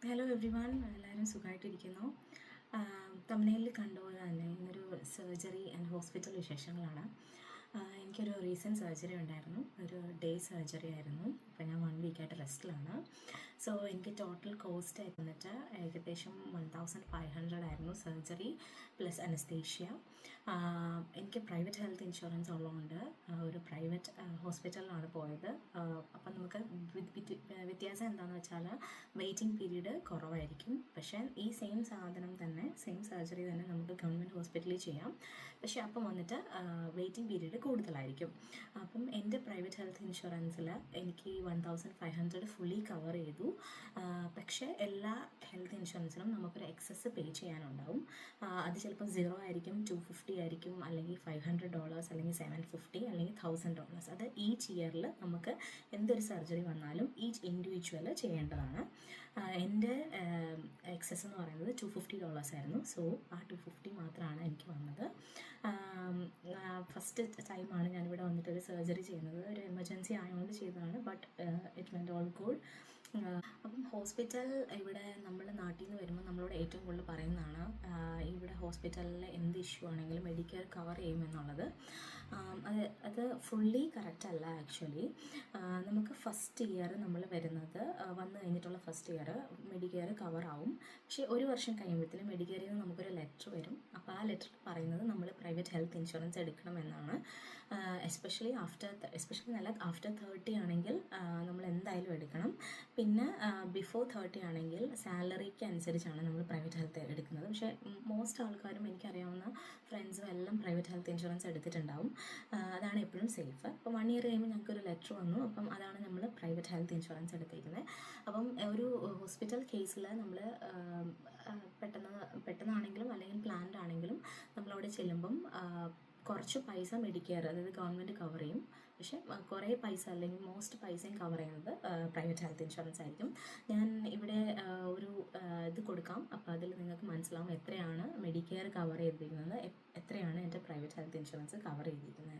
Hello every one, എല്ലാവരും സുഖമായിട്ടിരിക്കുന്നു. തമ്മിലിൽ കണ്ടുപോലെ തന്നെ ഇന്നൊരു സർജറി ആൻഡ് ഹോസ്പിറ്റൽ വിശേഷങ്ങളാണ്. എനിക്കൊരു റീസെൻറ്റ് സർജറി ഉണ്ടായിരുന്നു. ഒരു ഡേ സർജറി ആയിരുന്നു. അപ്പോൾ ഞാൻ 1 വീക്കായിട്ട് റെസ്റ്റിലാണ്. സോ എനിക്ക് ടോട്ടൽ കോസ്റ്റ് ആയിട്ട് വന്നിട്ട് ഏകദേശം 1500 ആയിരുന്നു സർജറി പ്ലസ് അനസ്തേഷ്യ. എനിക്ക് പ്രൈവറ്റ് ഹെൽത്ത് ഇൻഷുറൻസ് ഉള്ളതുകൊണ്ട് ഒരു പ്രൈവറ്റ് ഹോസ്പിറ്റലിലാണ് പോയത്. അപ്പം നമുക്ക് വ്യത്യാസം എന്താണെന്ന് വെച്ചാൽ വെയിറ്റിംഗ് പീരീഡ് കുറവായിരിക്കും. പക്ഷേ ഈ സെയിം സാധനം തന്നെ, സെയിം സർജറി തന്നെ നമുക്ക് ഗവൺമെൻറ് ഹോസ്പിറ്റലിൽ ചെയ്യാം. പക്ഷേ അപ്പം വന്നിട്ട് വെയിറ്റിംഗ് പീരീഡ് കൂടുതലായിരിക്കും. അപ്പം എൻ്റെ പ്രൈവറ്റ് ഹെൽത്ത് ഇൻഷുറൻസിൽ എനിക്ക് 1500 ഫുള്ളി കവർ ചെയ്തു. പക്ഷേ എല്ലാ ഹെൽത്ത് ഇൻഷുറൻസിനും നമുക്കൊരു എക്സസ് പേ ചെയ്യാനുണ്ടാവും. അത് ചിലപ്പോൾ 0 ആയിരിക്കും, 250 ആയിരിക്കും, അല്ലെങ്കിൽ $500, അല്ലെങ്കിൽ $750, അല്ലെങ്കിൽ $1000. അത് ഈച്ച് ഇയറിൽ നമുക്ക് എന്തൊരു സർജറി വന്നാലും ഈച്ച് ഇൻഡിവിജ്വൽ ചെയ്യേണ്ടതാണ്. എൻ്റെ എക്സസ് എന്ന് പറയുന്നത് $250 ആയിരുന്നു. സോ ആ 250 മാത്രമാണ് എനിക്ക് വന്നത്. ഫസ്റ്റ് ടൈമാണ് ഞാനിവിടെ വന്നിട്ടൊരു സർജറി ചെയ്യുന്നത്. ഒരു എമർജൻസി ആയതുകൊണ്ട് ചെയ്തതാണ്. But it went all good. അപ്പം ഹോസ്പിറ്റൽ ഇവിടെ നമ്മൾ നാട്ടിൽ നിന്ന് വരുമ്പോൾ നമ്മളോട് ഏറ്റവും കൂടുതൽ പറയുന്നതാണ് ഇവിടെ ഹോസ്പിറ്റലിൽ എന്ത് ഇഷ്യൂ ആണെങ്കിലും മെഡിക്കെയർ കവർ ചെയ്യുമെന്നുള്ളത്. അത് ഫുള്ളി കറക്റ്റ് അല്ല ആക്ച്വലി. നമുക്ക് ഫസ്റ്റ് ഇയർ നമ്മൾ വരുന്നത് വന്നു കഴിഞ്ഞിട്ടുള്ള ഫസ്റ്റ് ഇയർ മെഡിക്കെയർ കവർ ആവും. പക്ഷേ ഒരു വർഷം കഴിയുമ്പോഴത്തേനും മെഡിക്കെയറിൽ നിന്ന് നമുക്കൊരു ലെറ്റർ വരും. അപ്പോൾ ആ ലെറ്റർ പറയുന്നത് നമ്മൾ പ്രൈവറ്റ് ഹെൽത്ത് ഇൻഷുറൻസ് എടുക്കണമെന്നാണ്. എസ്പെഷ്യലി നല്ല ആഫ്റ്റർ 30 ആണെങ്കിൽ നമ്മൾ എന്തായാലും എടുക്കണം. പിന്നെ ബിഫോർ 30 ആണെങ്കിൽ സാലറിക്ക് അനുസരിച്ചാണ് നമ്മൾ പ്രൈവറ്റ് ഹെൽത്ത് എടുക്കുന്നത്. പക്ഷേ മോസ്റ്റ് ആൾക്കാരും, എനിക്കറിയാവുന്ന ഫ്രണ്ട്സും എല്ലാം പ്രൈവറ്റ് ഹെൽത്ത് ഇൻഷുറൻസ് എടുത്തിട്ടുണ്ടാവും. അതാണ് എപ്പോഴും സേഫ്. അപ്പോൾ 1 ഇയർ കഴിയുമ്പോൾ ഞങ്ങൾക്കൊരു ലെറ്റർ വന്നു. അപ്പം അതാണ് നമ്മൾ പ്രൈവറ്റ് ഹെൽത്ത് ഇൻഷുറൻസ് എടുത്തിരിക്കുന്നത്. അപ്പം ഒരു ഹോസ്പിറ്റൽ കേസിൽ നമ്മൾ പെട്ടെന്നാണെങ്കിലും അല്ലെങ്കിൽ പ്ലാൻഡ് ആണെങ്കിലും നമ്മളവിടെ ചെല്ലുമ്പം കുറച്ച് പൈസ മെഡിക്കെയർ, അതായത് ഗവൺമെൻറ് കവർ ചെയ്യും. പക്ഷേ കുറേ പൈസ അല്ലെങ്കിൽ മോസ്റ്റ് പൈസയും കവർ ചെയ്യുന്നത് പ്രൈവറ്റ് ഹെൽത്ത് ഇൻഷുറൻസ് ആയിരിക്കും. ഞാൻ ഇവിടെ ഒരു ഇത് കൊടുക്കാം. അപ്പോൾ അതിൽ നിങ്ങൾക്ക് മനസ്സിലാവും എത്രയാണ് മെഡിക്കെയർ കവർ ചെയ്തിരിക്കുന്നത്, എത്രയാണ് എൻ്റെ പ്രൈവറ്റ് ഹെൽത്ത് ഇൻഷുറൻസ് കവർ ചെയ്തിരിക്കുന്നത്.